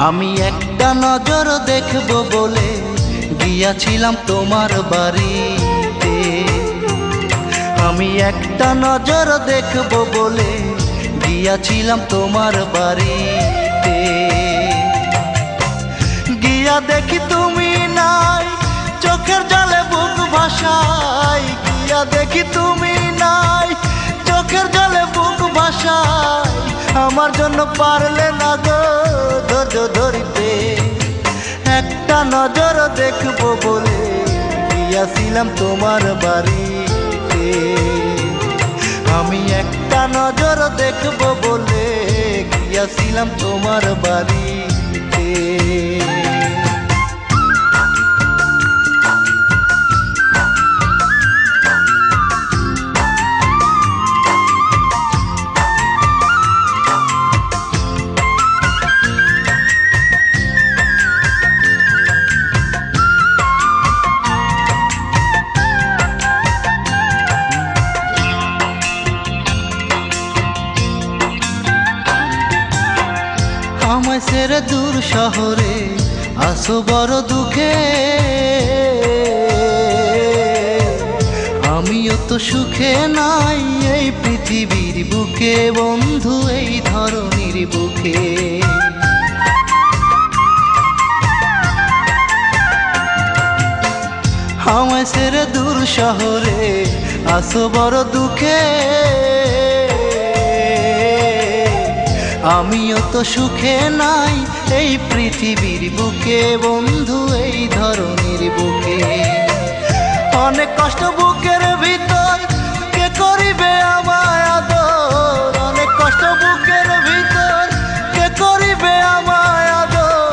আমি একটা নজর দেখব বলে গিয়াছিলাম তোমার বাড়িতে। আমি একটা নজর দেখব বলে গিয়াছিলাম তোমার বাড়িতে। গিয়া দেখি তুমি নাই, চোখের জলে বুক ভাসাই। গিয়া দেখি তুমি নাই, চোখের জলে বুক ভাসাই। আমার জন্য পারলে না গো ধৈর্য ধরিতে। একটা নজর দেখব বলে গিয়াছিলাম তোমার বাড়িতে। আমি একটা নজর দেখব বলে গিয়াছিলাম তোমার বাড়িতে। আমায় ছেড়ে দূর শহরে আসো বড় দুঃখে। আমিও তো সুখে নাই এই পৃথিবীর বুকে বন্ধু, এই ধরনীর বুকে। আমায় ছেড়ে দূর শহরে আসো বড় দুঃখে। আমিও তো সুখে নাই এই পৃথিবীর বুকে বন্ধু, এই ধরনীর বুকে। অনেক কষ্ট বুকের ভিতর, কে করিবে আমায় আদর। অনেক কষ্ট বুকের ভিতর, কে করিবে আমায় আদর।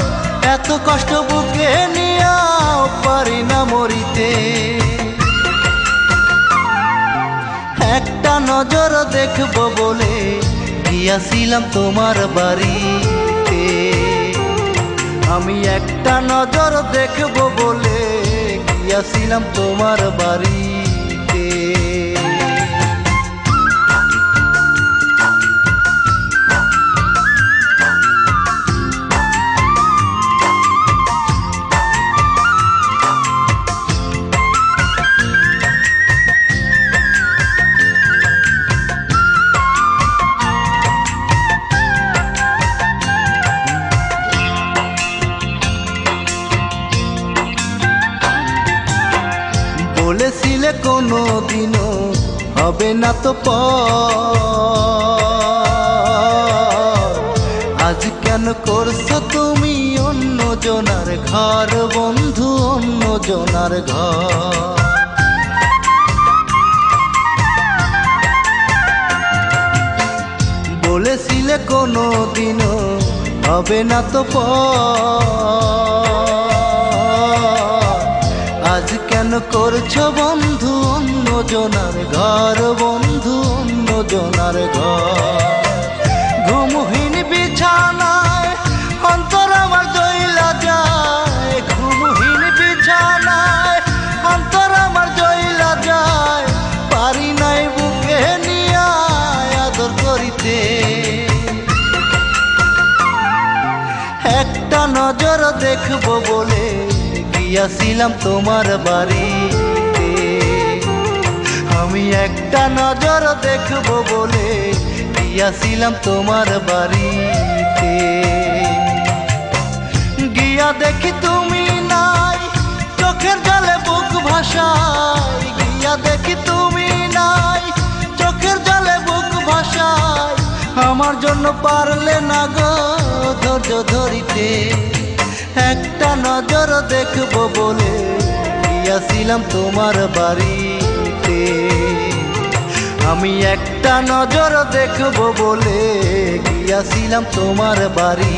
এত কষ্ট বুকে নিয়াও পারি না মরিতে। একটা নজর দেখব বলে গিয়াছিলাম তোমার বাড়িতে। আমি একটা নজর দেখব বলে গিয়াছিলাম তোমার বাড়িতে। বলেছিলে কোনো দিনও হবে না তো পর। আজ কেন করছো তুমি অন্য জনার ঘর বন্ধু, অন্য জনার ঘর। বলেছিলে কোনো দিনও হবে না তো পর। আজ কেন করছো বন্ধু অন্য জনার ঘর বন্ধু, অন্য জনার ঘর। ঘুমহীন বিছানায় অন্তর আমার জইলা যায়। ঘুমহীন বিছানায় অন্তর আমার জইলা যায়। পারি নাই বুকে নিয়া আদর করিতে। একটা নজর দেখব বলে গিয়াছিলাম তোমার বাড়িতে। আমি একটা নজর দেখব বলে গিয়াছিলাম তোমার বাড়িতে। গিয়া দেখি তুমি নাই, চোখের জলে বুক ভাসাই। গিয়া দেখি তুমি নাই, চোখের জলে বুক ভাসাই। আমার জন্য পারলে না গো ধৈর্য ধরিতে। একটা নজর দেখব বলে গিয়াছিলাম তোমার বাড়িতে। আমি একটা নজর দেখব বলে গিয়াছিলাম তোমার বাড়ি।